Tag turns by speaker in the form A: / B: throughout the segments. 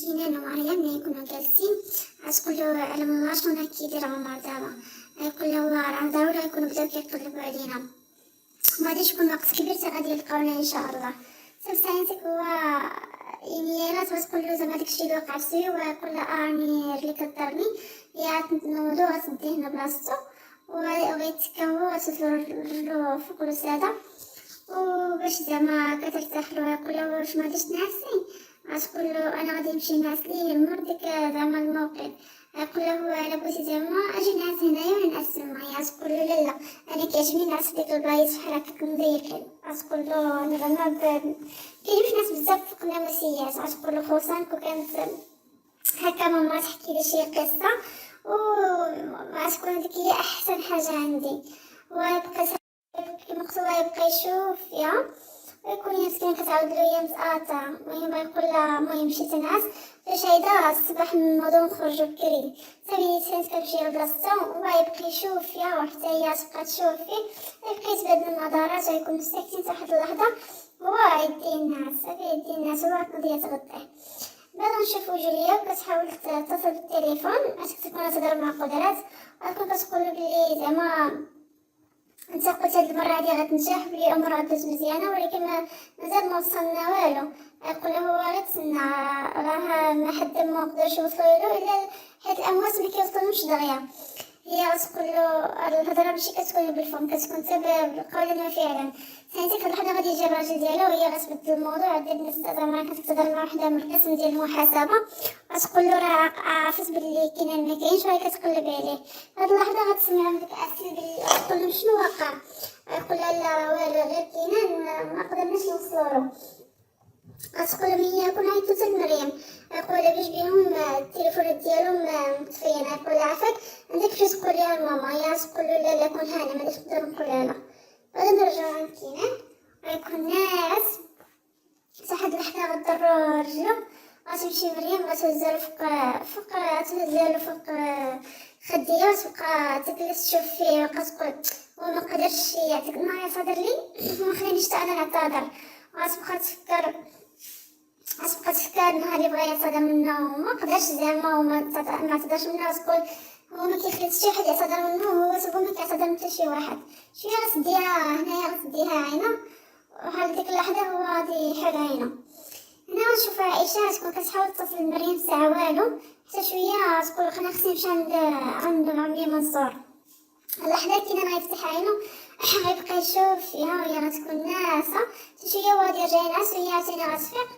A: كينان ومريم اللي يكونوا جالسين غتقول له على الله شنو كيدير عمر دابا، غيقول له راه ضروري يكونوا بداو كيقلبوا علينا، ما غاديش يكون وقت كبير حتى غادي يلقاونا ان شاء الله. صافي ساينتك هو يعني لا تقول له زعما داكشي اللي وقع فيه ويقول له راني اللي كضرني يا تنوضو غتديه هنا بلاصتو وغيتكا هو غتديرو فوق الوساده وباش زعما كترتاح له. يقول له واش ما غاديش تنعسي، غتقول له انا غادي نمشي نعس ليه المر ديك زعما الموقد. يقول له على بغيتي زعما اجي نعس هنايا ولا نعس معايا، تقول له لا لا انا كيعجبني نعس في ديك البلايص بحال هكاك مضيقين. تقول له انا زعما كاينين ناس بزاف فوق الناموسيات. تقول له خصوصا كون كانت هكا ماما تحكي لي شي قصه وغتكون ديك هي احسن حاجه عندي. ويبقى مقصوده يبقى يشوف فيها ويكون مسكين كتعاود له هي متقاطعه. المهم يقول لها المهم مشيت نعس فاش عيدا الصباح نوضو نخرجو بكري. صافي تفهمت كنمشي لبلاصتو ويبقى يشوف فيها وحتى هي تبقى تشوف فيه. يبقى يتبادل النظرات ويكونوا ساكتين حتى واحد اللحظه هو يدي الناس. صافي يدي الناس هو تنوض تغطيه. بعد نشوفو جوليا كتحاول تتصل بالتليفون باش تكون تهضر مع قدرات وتكون كتقول له بلي زعما انت قلت هاد المره هادي غتنجح بلي الامور غدوز مزيانه ولكن مازال ما وصلنا والو. يقول له هو غير تسنى راه ما حد ما قدرش يوصلوا الا حيت الاموات ما كيوصلوش دغيا. هي تقول له الهضره ماشي كتكون بالفم كتكون حتى بالقول وفعلا. ثاني اللحظه غادي يجي الراجل ديالو وهي غتبدل الموضوع ديال الناس زعما كانت كتهضر مع وحده من القسم ديال المحاسبه غتقول له راه عرفت بلي كاين ما كاينش وهي كتقلب عليه. هاد اللحظه غتسمع من ديك اسيل تقول له شنو وقع. يقول لها لا والو غير كاين ما قدرناش نوصلوا. غتقول لهم هي كون عيطت لمريم يقول لها باش بيهم التليفونات ديالهم مطفيين. يقول لها عافاك عندك شي تقول لها لماما. هي تقول له لا لا كون هاني ما نقدر نقولها لها. بعد نرجعو عند كينان ويكون ناعس حتى واحد اللحظه غضرو رجلو غتمشي مريم غتهزالو فوق خديه وتبقى تجلس تشوف فيه وكتقول وما قدرش يعطيك النهار يعتذر لي ما خلينيش حتى انا نعتذر. غتبقى تفكر النهار اللي بغا يعتذر منه وما قدرش زعما وما اعتذرش منه. تقول هو ما كيخليش شي حد يعتذر منه هو تبغى ما كيعتذر من حتى شي واحد. شويه غتديها هنايا غتديها عينه وحال ديك اللحظه هو غادي يحل عينه. هنا غنشوف عائشه تكون كتحاول تصل لمريم ساعه والو حتى شويه تقول انا خصني نمشي عند عمي منصور. اللحظه كي غيفتح عينو غيبقى يشوف فيها وهي غتكون ناعسه حتى شويه وهو غادي يرجع ينعس وهي عاوتاني غتفيق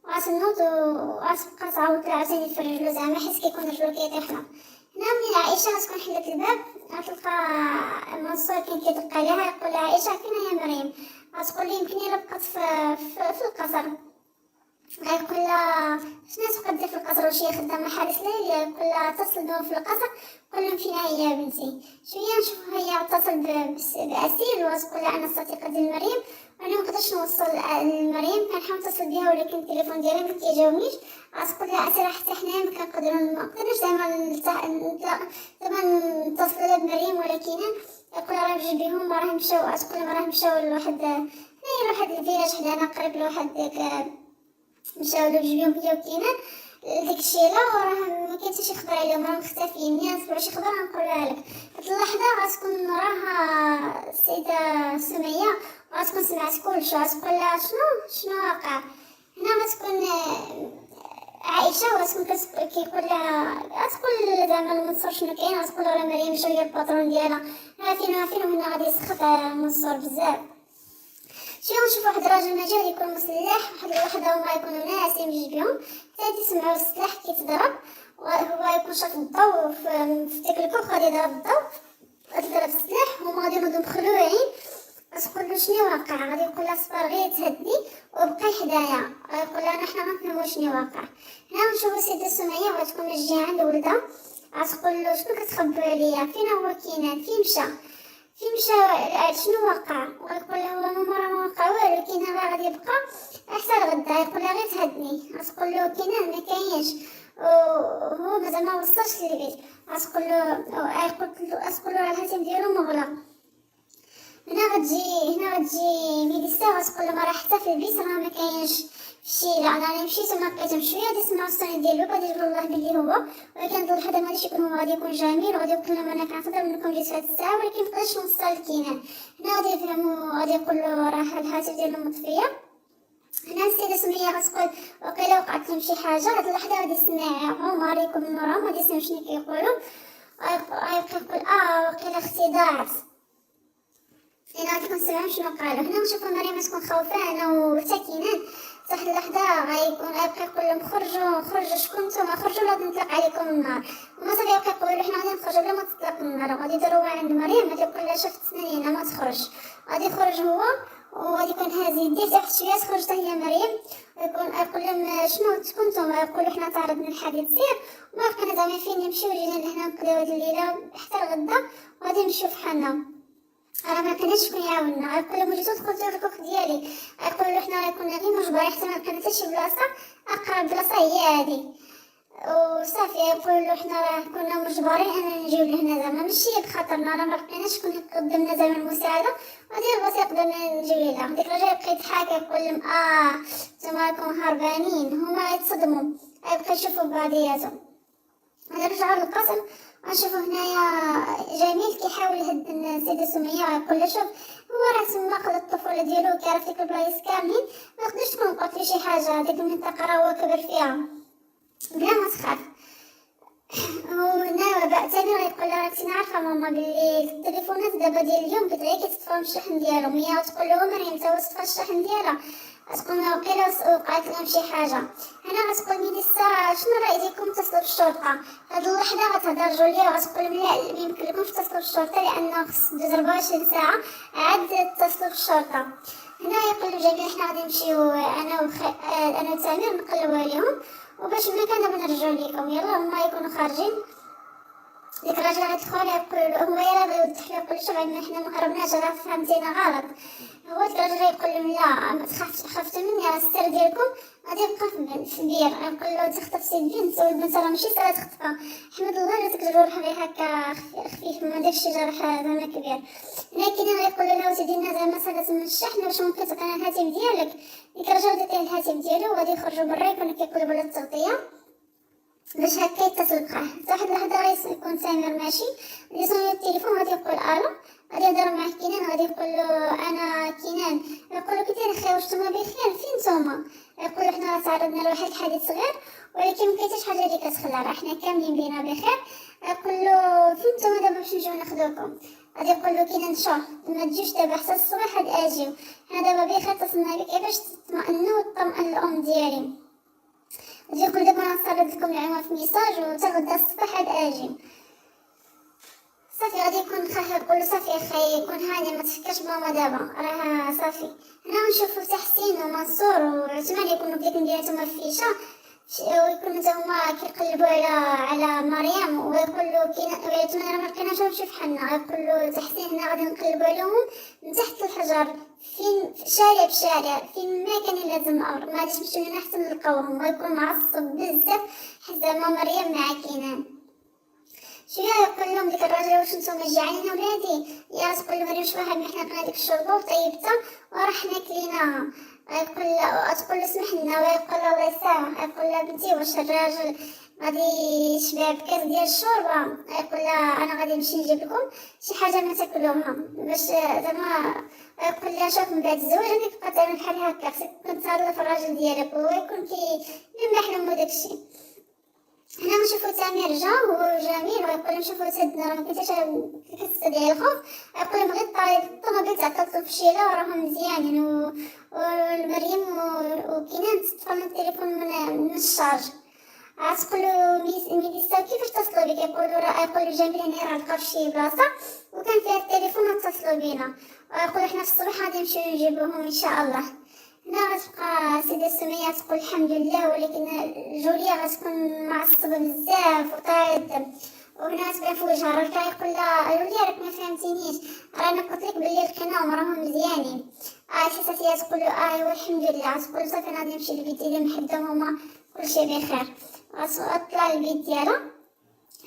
A: وغتنوض وغتبقى تعاود عاوتاني في رجلو زعما حيت كيكون رجلو كيطيح له. هنا ملي عائشه غتكون حلت الباب غتلقى منصور كان كيدق عليها. يقول لها عائشه فين هي مريم؟ غتقول لي يمكن الا بقات في القصر. غيقول لها شنو تبقى دير في القصر واش هي خدامه حارس ليل؟ يقول لها اتصل بهم في القصر قول لهم فين هي يا بنتي. شويه نشوف هي اتصل باسيل وتقول لها انا الصديقه ديال مريم وانا مقدرش نوصل لمريم كنحاول نتصل بها ولكن التليفون ديالها ما كيجاوبنيش. غتقول لها اسير حتى حنايا ما قدرناش زعما نتصل بمريم ولكن يقول راه بجوج بهم راه مشاو. تقول لهم راه مشاو لواحد الفيلاج حدانا قريب لواحد داك مشاو بجوج بهم هي وكينان ديك الشيله وراه ما كاين حتى شي خبر عليهم راه مختفيين. ملي نسمعوا شي خبر غنقولها لك. هاد اللحظه غتكون راها السيده سميه وغتكون سمعت كلشي. غتقول لها شنو واقع. هنا غتكون عائشه وغتكون كيقول لها غتقول زعما المنصور شنو كاين. غتقول لها مريم جايه الباترون ديالها فين وهنا غادي يسخط المنصور بزاف. شي نشوف واحد الراجل مجال يكون مسلح واحد اللحظه هما يكونوا ناعسين بجوج بهم حتى يسمعوا السلاح كيتضرب وهو يكون شاف الضو في ديك الكوخ غادي يضرب الضو يضرب السلاح هما غادي ينوضو مخلوعين. تقول له شنو واقع؟ غادي يقول لها صبر غير تهدي وبقاي حدايا. يقول لها حنا غنفهموا شنو واقع. هنا نشوفوا السيده سميه غتكون مجيه عند ولدها غتقول له شنو كتخبوا عليا فين هو كينان فين مشى شنو وقع. ويقول له هو ماما ما وقع والو كينان راه غادي يبقى حتى الغدا. يقول لها غير تهدني. غتقول له كينان ما كاينش وهو مازال ما وصلش للبيت. غتقول له راه الهاتف ديالو مغلق. هنا غتجي ميليسا غتقول له راه حتى في البيت راه ما كاينش شي لا انا مشيت وما لقيتهم شويه غادي يسمعوا الصوني ديالو غادي يقولوا الله بلي هو، ولكن ظل هذا ما غاديش يكون هو، غادي يكون جميل وغادي يقول لهم انا كنقدر منكم جيت في هاد الساعه ولكن مقدرش نوصل لكينان. هنا غادي يفهموا غادي يقولوا راه الهاتف ديالو مطفيه. هنا السيدة سمية غتقول وقيلا وقعت لهم شي حاجة، هاد اللحظة غادي يسمع عمر يكون من وراهم غادي يسمع شنو كيقولوا، غيبقى يقول وقيلا اختي ضاعت. هنا غادي كنسمعو شنو قالوا. هنا نشوفو مريم تكون خوفانة وحتى كينان حتى واحد اللحظة غيبقى يقول لهم خرجوا شكون نتوما، خرجوا ولا غادي نطلق عليكم النار. هما صافي غيبقى يقولوا حنا غادي نخرجوا بلا ما تطلق النار، وغادي يديروها عند مريم غادي يقول لها شفت سناني هنا ما تخرج. غادي يخرج هو وغادي يكون هازي يديه تحت شويه تخرج حتى هي مريم، يقول لهم شنو كنتم، يقولوا حنا تعرضنا لحادث سير وما بقينا زعما فين نمشيو جينا لهنا نقضيو هاد الليله حتى الغدا وغادي نمشيو فحالنا، راه ما كانش شكون يعاوننا. يقول لهم جيتو دخلتو الكوخ ديالي، يقولوا حنا كنا غير مجبرين حتى ما لقينا حتى شي بلاصه، اقرب بلاصه هي هادي وصافي. يقولوا حنا راه كنا مجبرين اننا نجيو لهنا زعما ماشي بخاطرنا، راه ما لقيناش شكون يقدم لنا زعما المساعده غادي البلاصه يقدرنا نجيو ليها. ديك الرجل يبقى يضحك يقول لهم نتوما راكم هربانين، هما يتصدموا يبقى يشوفوا بعضياتهم. نرجعوا للقسم غنشوفو هنايا جميل كيحاول يهد السيدة سمية ويقول لها شوف هو راه تما خد الطفولة ديالو كيعرف ديك البلايص كاملين، ما يقدرش تكون وقعت ليه شي حاجة، ديك المنطقة راه هو كبر فيها بلا ما تخاف. وهنا بعد ثاني غيقول لها راكي عارفة ماما بلي التليفونات دابا ديال اليوم كتلاقي كيتطفاو الشحن ديالهم، هي تقول له مريم تا وصفا الشحن ديالها، غتقول لها وقيلا وقعت لهم شي حاجه. هنا غتقول ميليسا شنو راي ديالكم اتصلوا بالشرطه، هاد اللحظه غتهضر جوليا وغتقول لهم لا ما يمكنلكمش تتصلوا بالشرطه لانه خص دوز 24 ساعه عاد تتصلوا بالشرطه. هنا يقول له جميل حنا غادي نمشيو انا وتامر نقلبوا عليهم وباش ملي كان نرجعوا لكم يلا هما يكونوا خارجين. ديك الراجل غيدخل يقول هو يلاه بيوضح له يقول شوف عندنا حنا ما هربناش راه فهمتينا غلط. هو ديك الراجل يقول لهم لا ما تخافش خفتوا مني راه السر ديالكم غادي يبقى في البير. يقول له تخطفتي البنت والبنت راه ماشي سالا تخطفها، حمد الله لا تكجروا روحها غير هكا خفيف ما داكش شي جرح زعما كبير. لكن غيقول له سيدي لنا زعما سالات من الشحن واش ممكن تعطينا الهاتف ديالك. ديك الراجل عطيه الهاتف ديالو وغادي يخرجوا برا يكونوا كيقلبوا على التغطيه باش هكا يتصل بقاه. حتى واحد اللحظه يكون سامر ماشي يصوني التليفون غادي يقول الو، غادي يهضر معاه كينان غادي يقول له انا كينان. يقول له كي داير اخي واش نتوما بخير فين نتوما. يقول له حنا تعرضنا لواحد الحادث صغير ولكن ما كاينش حاجه اللي كتخلى راه حنا كاملين بينا بخير. يقول له فين نتوما دابا باش نجيو ناخذوكم. غادي يقول له كينان شوف ما تجيوش دابا حتى الصباح غادي اجيو، حنا دابا بخير اتصلنا بك باش تطمئنوا وتطمئن الام ديالي. غادي يقول دابا غنصرد لكم العنوان في ميساج وتا غدا الصباح عاد اجي. صافي غادي يكون خايف يقول له صافي اخي يكون هاني ما تفكرش ماما دابا راه صافي. هنا نشوفو حتى حسين ومنصور وعثمان يكونوا بديك المدينه مفيشه ويكونوا هما كيقلبوا على مريم ويقول له عثمان راه ما لقيناش نمشيو فحالنا. يقول له حتى حسين هنا غادي نقلبوا عليهم من تحت الحجر فين شارع بشارع فين ما كان لازم الامر ما غاديش نمشيو لنا حتى نلقاوهم. ويكون معصب بزاف حيت زعما مريم مع كينان. شويه يقول لهم ديك الراجل واش نتوما جاعين ولادي، يا تقول لمريم شويه حنا بنا ديك الشوربه وطيبتها وراه حنا كليناها. تقول له سمح لنا ويقول له الله يسامح. يقول لها بنتي واش الراجل غادي يشبع بكاس ديال الشوربه. يقول لها انا غادي نمشي نجيب لكم شي حاجه ما تاكلوها باش زعما. يقول لها شوف من بعد الزواج راني تبقى تعمل بحال هكا خصك تكون تهلا في الراجل ديالك وهو يكون كيملح لهم داكشي. هنا نشوفو تامر جا هو جميل ويقول لهم شوفو سدنا راه مكنتيش كتستدعي الخوف. يقول لهم غير الطوموبيل تعطلتو في شيله وراهم مزيانين ومريم وكينان تطفى من التليفون من الشارج. تقولو ميليسا كيفاش اتصلوا بك. يقولوا جميل هنا راه لقاو فشي بلاصه وكان فيها التليفون واتصلوا بينا. ويقولوا حنا في الصباح غادي نمشيو نجيبوهم ان شاء الله. هنا غتبقى سيدة سمية تقول الحمد لله ولكن جوليا غتكون معصبة بزاف وطارد وهنا تبان في وجهها. الراجل يقول لها جوليا راك ما فهمتينيش راه انا قلت لك بلي لقيناهم راهم مزيانين. حساسية تقول له ايوا الحمد لله. تقول صافي انا غادي نمشي للبيت ديالي نحدهم هما كلشي بخير. غتطلع للبيت ديالها.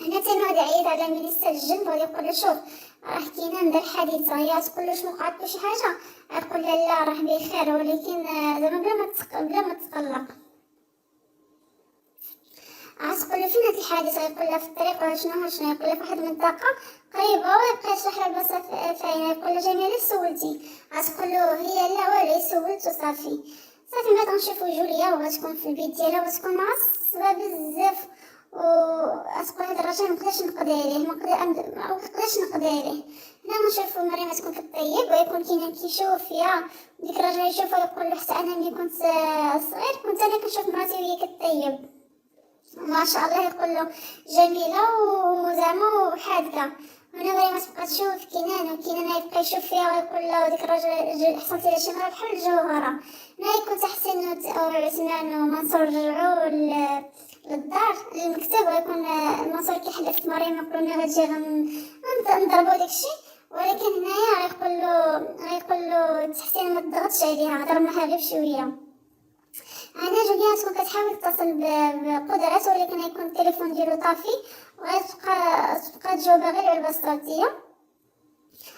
A: هنا تاني غادي يعيط على ميليسا الجنب وغادي يقول له شوف راه كاينه ندير حادثه، هي تقول له شنو وقعت له شي حاجه، يقول لها لا راه بخير، ولكن زعما بلا ما تقلق. تقول له فين هاد الحادثه، يقول لها في الطريق ولا شنو يقول لها في واحد المنطقه قريبه، ويبقى يشرح لها البلاصه فين، يقول لها جميله سولتي، تقول له هي لا والو سولت وصافي. ما غنشوفو جوليا وغتكون في البيت ديالها وغتكون معصبه بزاف، وغتقول هاد الراجل منقدرش نقضي عليه، منقدرش نقضي عليه. هنا غنشوفو مريم تكون كطيب ويكون كاين كيشوف فيها، ديك الراجل يشوفها يقول له حتى انا ملي كنت صغير كنت انا كنشوف مراتي وهي كطيب ما شاء الله، يقول له جميله وزعما وحادقه. هنا مريم تبقى تشوف كينان، وكينان يبقى يشوف فيها ويقول له ديك الراجل حصلتي لها شي مرة بحال الجوهره. هنا يكون تحسين وعثمان ومنصور رجعوا للدار للمكتب، ويكون منصور كيحلف مريم يقول ملي غتجي غنضربو داكشي، ولكن هنايا غيقول له تحسين ما تضغطش عليها، هضر معاها غير بشويه. انا جوليا تكون كتحاول تتصل بقدرات، ولكن يكون التليفون ديالو طافي، وغتبقى تجاوبها غير على البسطاتيه،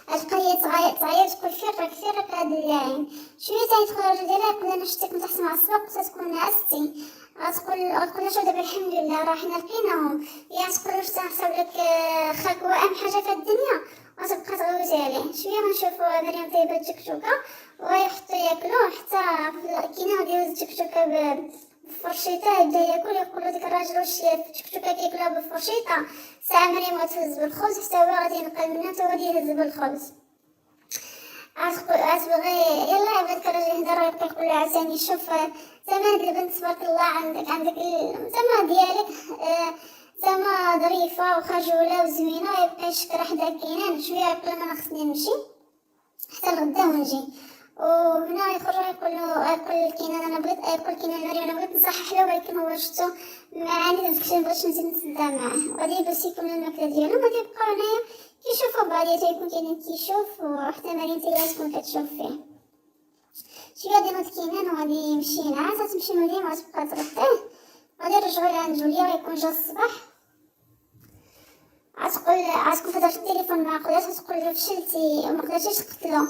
A: غتبقى هي تعيط تقول فيرك هاد اللاعين. شويه تيدخل الراجل ديالها يقول انا شفتك من تحت مع السباق وتكون نعستي، غتقول له شوف دابا الحمد لله راه حنا لقيناهم، يا تقول له شتا نحسب لك خاك هو اهم حاجه في الدنيا، وتبقى تغوت عليه. شويه غنشوفوا مريم طيبه التكتوكه ويحطوا ياكلوا، حتى كاينه ديال التكتوكه بالفرشيطه يبدا ياكل، يقول له ديك الراجل واش التكتوكه كياكلها بالفرشيطه، ساعه مريم غتهز بالخبز حتى هو غادي ينقل منها حتى هو غادي يهز بالخبز. غتبغي يلا بغيت الراجل يهضر ويبقى يقول له عساني شوف زعما هاد البنت تبارك الله عندك زعما ديالك زعما ظريفه وخجوله وزوينه، ويبقى يشكر حدا كاينان. شويه يقول ما انا خصني نمشي حتى لغدا ونجي، وهنا يخرج يقول كاينان انا بغيت يقول كاينان مريم انا بغيت نصحح له، ولكن هو شفتو معاني داكشي مبغيتش نزيد نتصدى معاه، غادي يبس يكمل الماكله ديالو، غادي يبقاو هنايا كيشوفوا بعضياتهم، يكون كاين كيشوف وحتى مريم حتى تكون كتشوف فيه. شويه غادي نوض كاينان وغادي يمشي نعاس، تمشي مريم وتبقى تغطيه، غادي يرجعوا لعند جوليا ويكون جا الصباح. غتكون تهضر في التليفون مع قدرات، تقول له فشلتي وما قدرتيش تقتلو،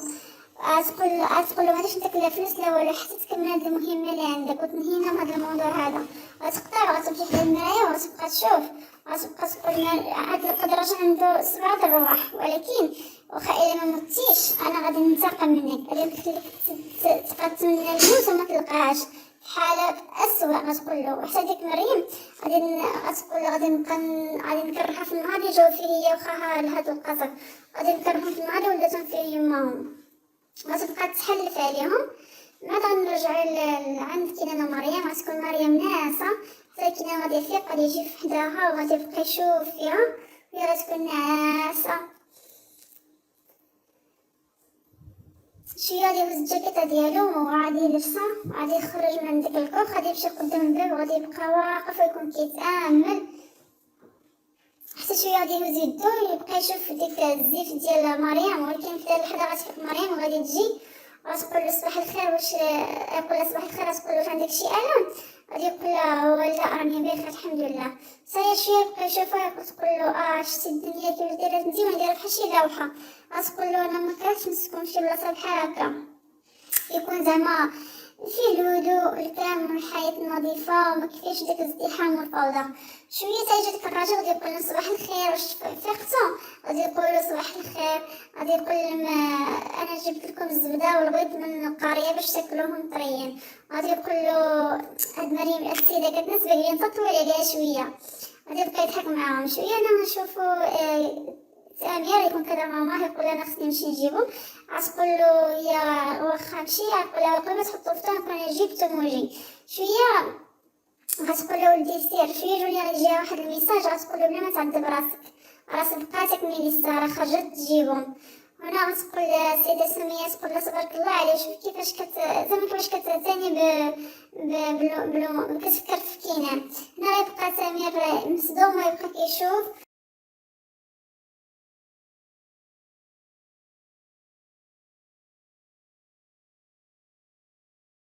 A: تقول له ماديش نعطيك لا فلوس لا والو حتى تكمل هاد المهمه اللي عندك وتنهينا من هاد الموضوع هذا. غتقطع وغتمشي حدا المرايه وغتبقى تشوف، غتبقى تقول هاد الراجل عنده 7 الرواح، ولكن واخا الا ما متيش انا غادي ننتقم منك، غادي نخليك تبقى تمنى الموت وما تلقاهاش في حالة أسوأ. غتقول له حتى ديك مريم غتقول له غادي نكرهها في النهار اللي جاو فيه هي وخاها لهاد القصر، غادي نكرههم في النهار اللي ولاتهم فيه يماهم، غتبقى تحلف عليهم. ملي غنرجعو عند كينان مريم غتكون مريم ناعسة، حتى كينان غادي يفيق غادي يجي فحداها وغادي يبقى يشوف فيها وهي غتكون ناعسة. شويه غادي يهز الجاكيطه ديالو وغادي يلبسها وغادي يخرج من ديك الكوخ، غادي يمشي قدام الباب وغادي يبقى واقف ويكون كيتامل، حتى شويه غادي يهز يدو يبقى يشوف ديك الزيف ديال مريم، ولكن في هاد اللحظه غتفيق مريم وغادي تجي وتقول له صباح الخير، واش يقول لها صباح الخير، تقول له عندك شي الم، غادي يقول لها لا راني بخير الحمد لله. صايا شويه يبقى يشوفها تقول له شتي الدنيا كيفاش دايره مزيان دايره بحال شي لوحه، غتقول له انا ما كرهتش نسكن في شي بلاصه بحال هكا، يكون زعما فيه الهدوء الكلام والحياة النظيفة وما كيفاش داك الازدحام والفوضى. شويه تيجي ديك الراجل غادي يقول له صباح الخير واش فيقتو، غادي يقول له صباح الخير، غادي يقول لهم انا جبت لكم الزبده والبيض من القريه باش تاكلوهم طريين، غادي يقول له هاد مريم السيده كتناسبك لي نطول عليها شويه، غادي يبقى يضحك معاهم. شويه انا نشوفو سامية يكون كذا مع ماما يقول انا خصني نمشي نجيبو، غتقول له يا واخا مشي، يقول لها قبل ما تحطو في الطون كون جبتهم وجي. شويه غتقول له ولدي سير، شويه جوليا غادي يجيها واحد الميساج غتقول له بلا ما تعذب راسك بقاتك ملي لسه راه خرجت تجيبهم. هنا غتقول السيده ساميه تقول لها تبارك الله عليها، شوف كيفاش زعما كيفاش كتعتني كتفكر في كينان. هنا يبقى سمير مصدوم ويبقى كيشوف